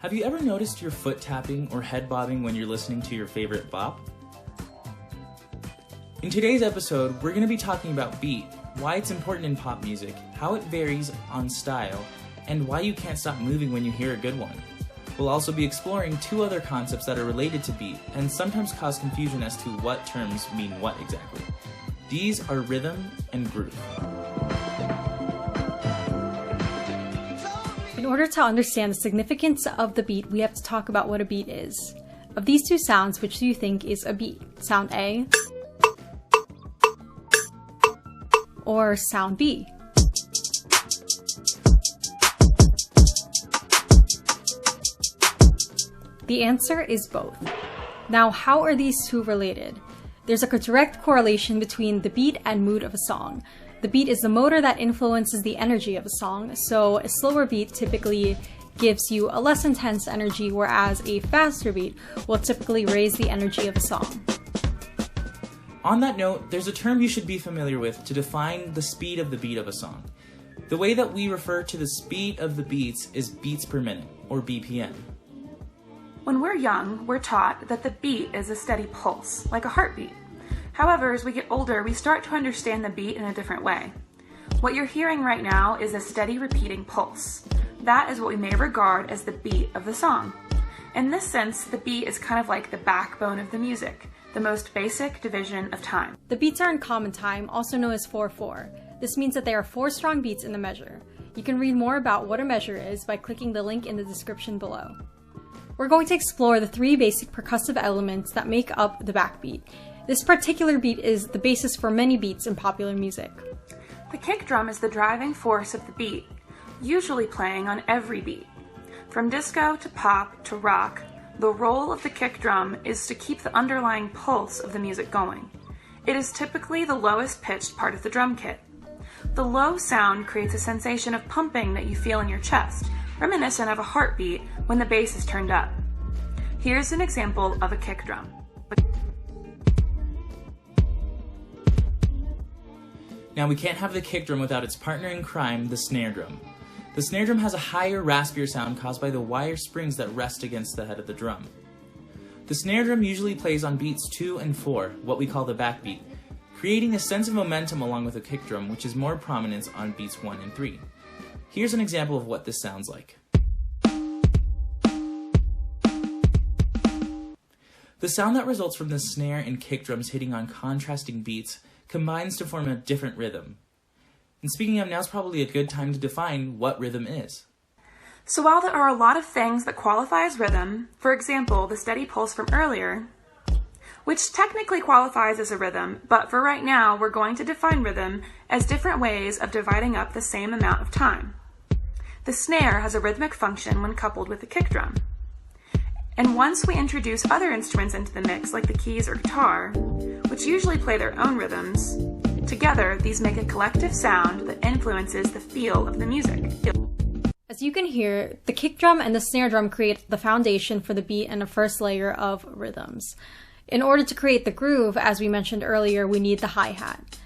Have you ever noticed your foot tapping or head bobbing when you're listening to your favorite bop? In today's episode, we're going to be talking about beat, why it's important in pop music, how it varies on style, and why you can't stop moving when you hear a good one. We'll also be exploring two other concepts that are related to beat and sometimes cause confusion as to what terms mean what exactly. These are rhythm and groove. In order to understand the significance of the beat, we have to talk about what a beat is. Of these two sounds, which do you think is a beat? Sound A or sound B? The answer is both. Now, how are these two related? There's a direct correlation between the beat and mood of a song. The beat is the motor that influences the energy of a song, so a slower beat typically gives you a less intense energy, whereas a faster beat will typically raise the energy of a song. On that note, there's a term you should be familiar with to define the speed of the beat of a song. The way that we refer to the speed of the beats is beats per minute, or BPM. When we're young, we're taught that the beat is a steady pulse, like a heartbeat. However, as we get older, we start to understand the beat in a different way. What you're hearing right now is a steady repeating pulse. That is what we may regard as the beat of the song. In this sense, the beat is kind of like the backbone of the music, the most basic division of time. The beats are in common time, also known as 4/4. This means that there are 4 strong beats in the measure. You can read more about what a measure is by clicking the link in the description below. We're going to explore the 3 basic percussive elements that make up the backbeat. This particular beat is the basis for many beats in popular music. The kick drum is the driving force of the beat, usually playing on every beat. From disco to pop to rock, the role of the kick drum is to keep the underlying pulse of the music going. It is typically the lowest pitched part of the drum kit. The low sound creates a sensation of pumping that you feel in your chest, reminiscent of a heartbeat when the bass is turned up. Here's an example of a kick drum. Now, we can't have the kick drum without its partner in crime, the snare drum. The snare drum has a higher, raspier sound caused by the wire springs that rest against the head of the drum. The snare drum usually plays on beats 2 and 4, what we call the backbeat, creating a sense of momentum along with the kick drum, which is more prominent on beats 1 and 3. Here's an example of what this sounds like. The sound that results from the snare and kick drums hitting on contrasting beats combines to form a different rhythm. And speaking of, now's probably a good time to define what rhythm is. So while there are a lot of things that qualify as rhythm, for example, the steady pulse from earlier, which technically qualifies as a rhythm, but for right now, we're going to define rhythm as different ways of dividing up the same amount of time. The snare has a rhythmic function when coupled with the kick drum. And once we introduce other instruments into the mix, like the keys or guitar, which usually play their own rhythms, together these make a collective sound that influences the feel of the music. As you can hear, the kick drum and the snare drum create the foundation for the beat and a first layer of rhythms. In order to create the groove, as we mentioned earlier, we need the hi-hat.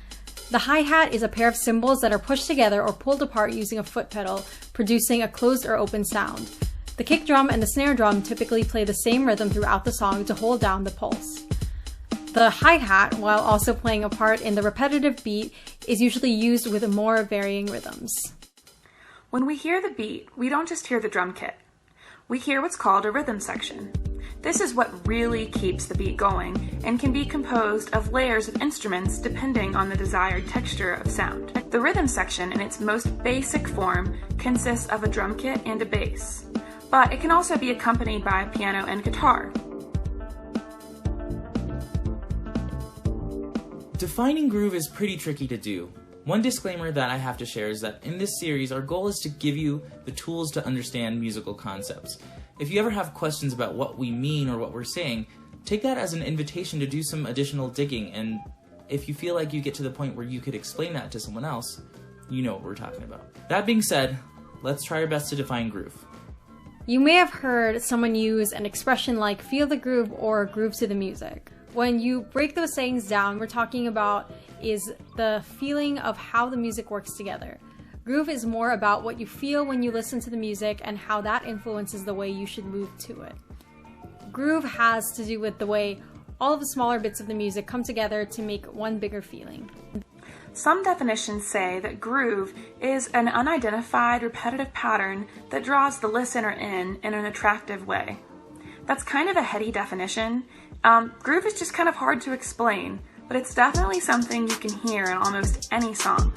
The hi-hat is a pair of cymbals that are pushed together or pulled apart using a foot pedal, producing a closed or open sound. The kick drum and the snare drum typically play the same rhythm throughout the song to hold down the pulse. The hi-hat, while also playing a part in the repetitive beat, is usually used with more varying rhythms. When we hear the beat, we don't just hear the drum kit. We hear what's called a rhythm section. This is what really keeps the beat going and can be composed of layers of instruments depending on the desired texture of sound. The rhythm section in its most basic form consists of a drum kit and a bass, but it can also be accompanied by a piano and guitar. Defining groove is pretty tricky to do. One disclaimer that I have to share is that in this series, our goal is to give you the tools to understand musical concepts. If you ever have questions about what we mean or what we're saying, take that as an invitation to do some additional digging, and if you feel like you get to the point where you could explain that to someone else, you know what we're talking about. That being said, let's try our best to define groove. You may have heard someone use an expression like feel the groove or groove to the music. When you break those sayings down, we're talking about is the feeling of how the music works together. Groove is more about what you feel when you listen to the music and how that influences the way you should move to it. Groove has to do with the way all of the smaller bits of the music come together to make one bigger feeling. Some definitions say that groove is an unidentified repetitive pattern that draws the listener in an attractive way. That's kind of a heady definition. Groove is just kind of hard to explain, but it's definitely something you can hear in almost any song.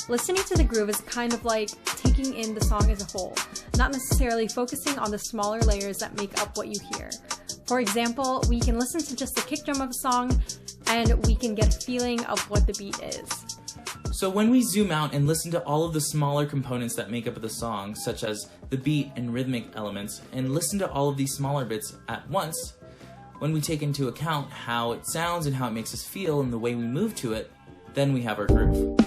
Listening to the groove is kind of like taking in the song as a whole, not necessarily focusing on the smaller layers that make up what you hear. For example, we can listen to just the kick drum of a song and we can get a feeling of what the beat is. So when we zoom out and listen to all of the smaller components that make up the song, such as the beat and rhythmic elements, and listen to all of these smaller bits at once, when we take into account how it sounds and how it makes us feel and the way we move to it, then we have our groove.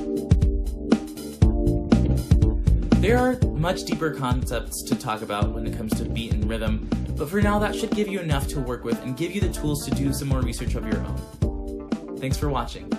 There are much deeper concepts to talk about when it comes to beat and rhythm, but for now that should give you enough to work with and give you the tools to do some more research of your own. Thanks for watching.